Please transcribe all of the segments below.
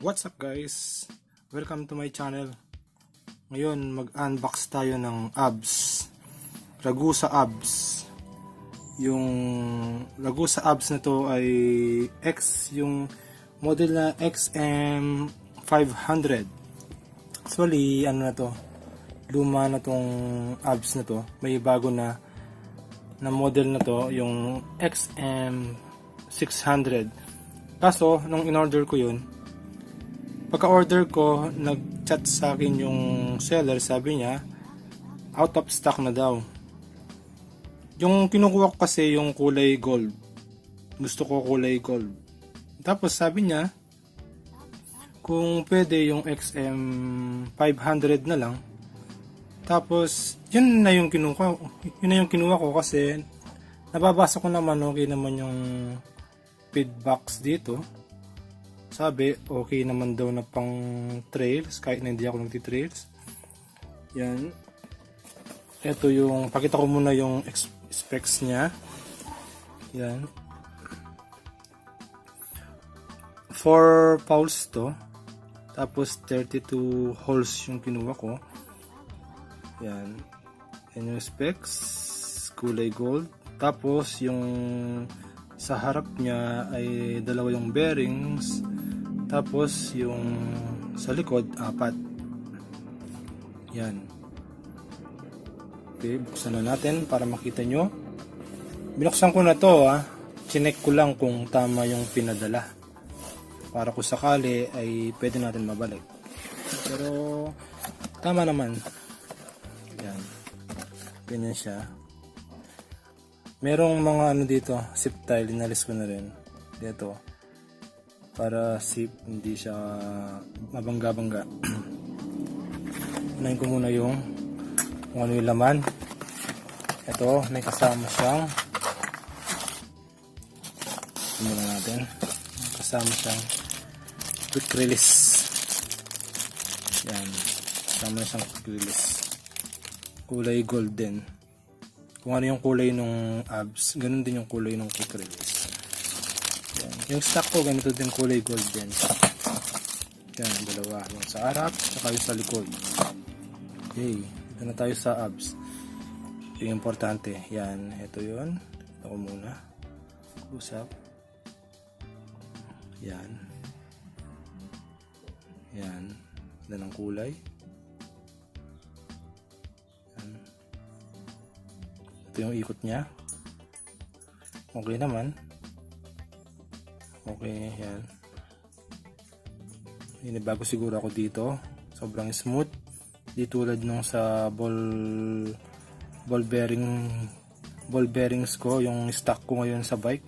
What's up guys? Welcome to my channel. Ngayon mag-unbox tayo ng abs. RAGUSA abs. Yung RAGUSA abs na to ay yung model na XM500. Actually, ano na to? Luma na tong abs na to. May bago na model na to, yung XM600. Kaso, nung in-order ko yun, pagka-order ko, nag-chat sa akin yung seller, sabi niya, out of stock na daw. Yung kinukuha ko kasi yung kulay gold. Gusto ko kulay gold. Tapos sabi niya, kung pwede yung XM500 na lang. Tapos, yun na yung kinuha ko kasi nababasa ko naman, okay naman yung feedbacks dito. Sabi, okay naman daw na pang trails, kahit na hindi ako nagti-trails. Yan. Ito yung, pakita ko muna yung specs niya. Yan. 4 poles to. Tapos 32 holes yung kinuha ko. Yan. Yan yung specs. Kulay gold. Tapos yung sa harap niya ay dalawa yung bearings. Tapos yung sa likod, 4. Yan. Okay, buksan na natin para makita nyo. Binuksan ko na to, chinek ko lang kung tama yung pinadala. Para kung sakali ay pwede natin mabalik. Pero tama naman. Yan. Ganyan siya. Merong mga ano dito, zip tile, inalis ko na rin. Dito. Para zip, hindi siya mabangga-bangga. Unahin ko muna yung kung ano yung laman. Ito, may kasama siyang muna natin. Kasama siyang quick release. Yan. Kasama siyang quick release. Kulay golden. Kung ano yung kulay ng abs, ganun din yung kulay ng quick release. Yan. Yung stock ko, ganito din kulay golden. Yan, dalawa. Yung sa harap, saka yung sa likod. Okay, ito na tayo sa abs. Yung importante. Yan, ito yun. Ito ko muna. Usap. Yan. Yan. Ganda ng kulay. Yung ikot niya, okay naman, okay. Yan, inibago siguro ako dito, sobrang smooth, di tulad nung sa ball bearings ko, yung stock ko ngayon sa bike,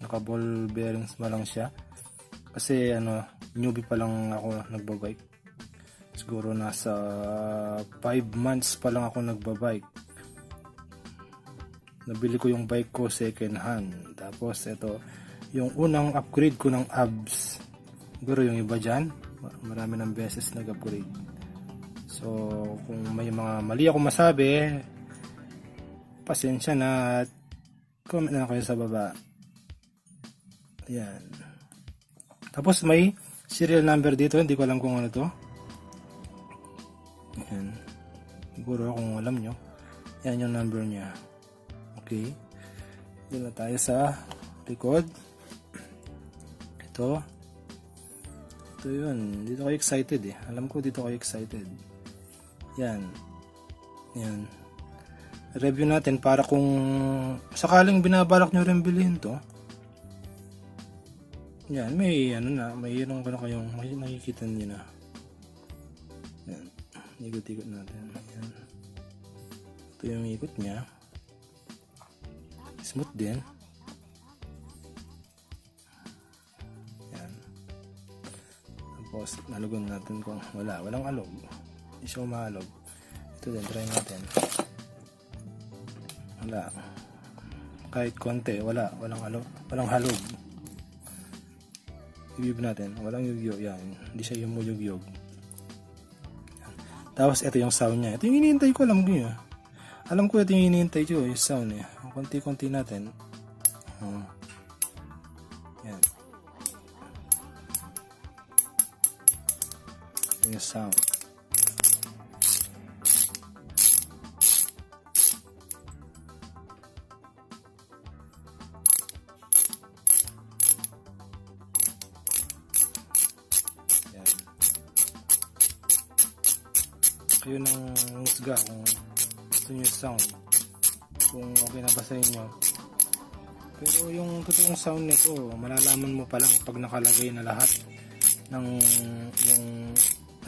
naka ball bearings ma lang siya, kasi ano, newbie pa lang ako nagbabike, siguro nasa 5 months pa lang ako nagbabike. Nabili ko yung bike ko second hand. Tapos ito, yung unang upgrade ko ng abs. Siguro yung iba dyan, marami ng beses nag-upgrade. So, kung may mga mali ako masabi, pasensya na at comment na lang kayo sa baba. Ayan. Tapos may serial number dito, hindi ko alam kung ano to. Ayan. Siguro kung alam nyo, yan yung number niya. Okay, dito na tayo sa likod. Ito yun, dito kayo excited alam ko dito kayo excited. Yan, review natin para kung sakaling binabalak nyo rin bilhin to. Yan, may ano na, mayroon ka na kayong makikita nyo na. Yan, ikot-ikot natin. Yan. Ito yung ikot nya, smooth din. Yan. Tapos nalugon natin kung walang alog. Hindi siya umalog. Ito din, try natin. Wala. Kahit konti, walang alog, walang halog. Yuyug natin, walang yugyog. Yan, hindi siya yumugyog. Tapos ito yung sound niya. Ito yung hinihintay ko, alam ko yun. Alam ko ito yung hinihintay ko, yung sound niya. Konti-konti natin. Yan. yung sound. Yan. Kayo nang husga kung gusto nyo yung sound, kung okay na ba sa inyo. Pero yung totoong sound nito, malalaman mo pa lang pag nakalagay na lahat ng yung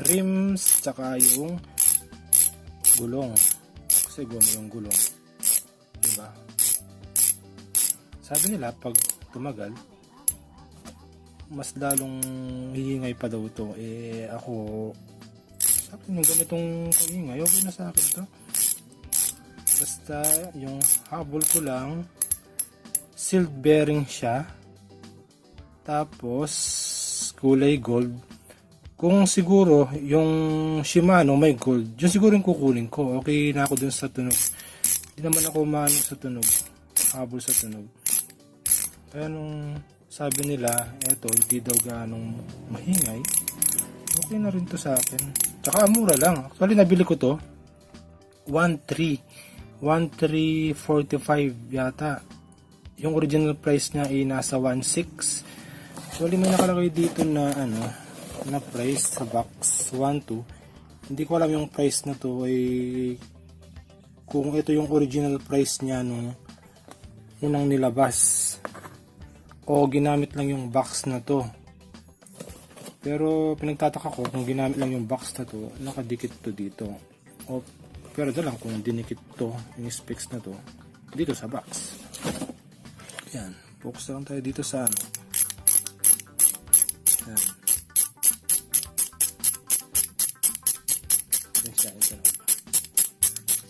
rims tsaka yung gulong. Kasi guma yung gulong, diba? Sabi nila pag tumagal, mas lalong hihingay pa daw to. Ako, sa akin yung ganitong hihingay, okay na sa akin to. Basta yung habol ko lang, sealed bearing siya, tapos kulay gold. Kung siguro yung Shimano may gold, yun siguro yung kukunin ko. Okay na ako dun sa tunog. Hindi naman ako maano sa tunog, habol sa tunog. Kaya nung sabi nila eto hindi daw ganong mahingay, okay na rin to sa akin. Tsaka mura lang. Actually nabili ko to 1,345 yata. Yung original price niya ay nasa 1,600. Actually may nakalagay dito na na price sa box 1,200. Hindi ko alam yung price na to ay kung ito yung original price niya nung unang nilabas o ginamit lang yung box na to. Pero pinagtataka ko kung ginamit lang yung box na to, nakadikit to dito. Pero lang kung dinikit to, yung specs na to dito sa box. Yan, focus lang tayo dito sa yan.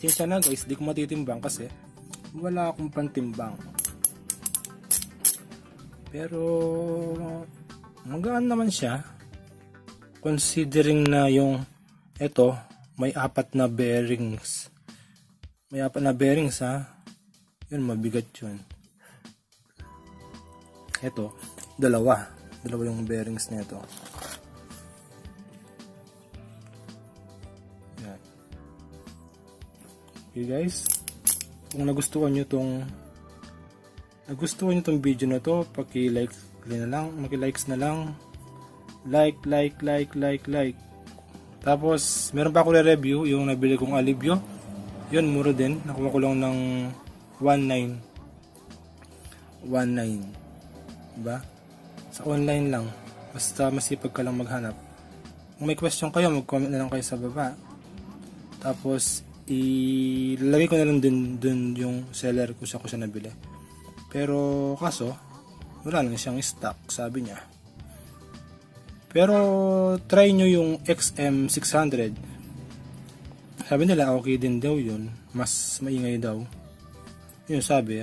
Siya na guys, di ko matitimbang kasi wala akong pantimbang. Pero magaan naman siya considering na yung ito may 4 na bearings. May 4 na bearings ha. Yun, mabigat yun. Ito, dalawa yung bearings nito. Yan. Okay guys, kung nagustuhan nyo tong video na to, paki-like na lang, maki-likes na lang. Like. Tapos, meron pa ako re-review, yung nabili kong Alivio. Yun, mura din. Nakuha ko lang ng 19. Diba? Sa online lang. Basta masipag ka lang maghanap. Kung may question kayo, mag-comment na lang kayo sa baba. Tapos, ilalagay ko na lang dun yung seller ko siya nabili. Pero, kaso, wala lang siyang stock, sabi niya. Pero, try nyo yung XM500. Sabi nila, okay din daw yun. Mas maingay daw. Yun sabi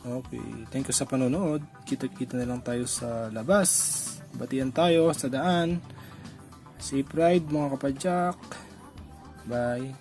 Okay, thank you sa panonood. Kita-kita na lang tayo sa labas. Batian tayo sa daan. Safe ride mga kapadyak. Bye.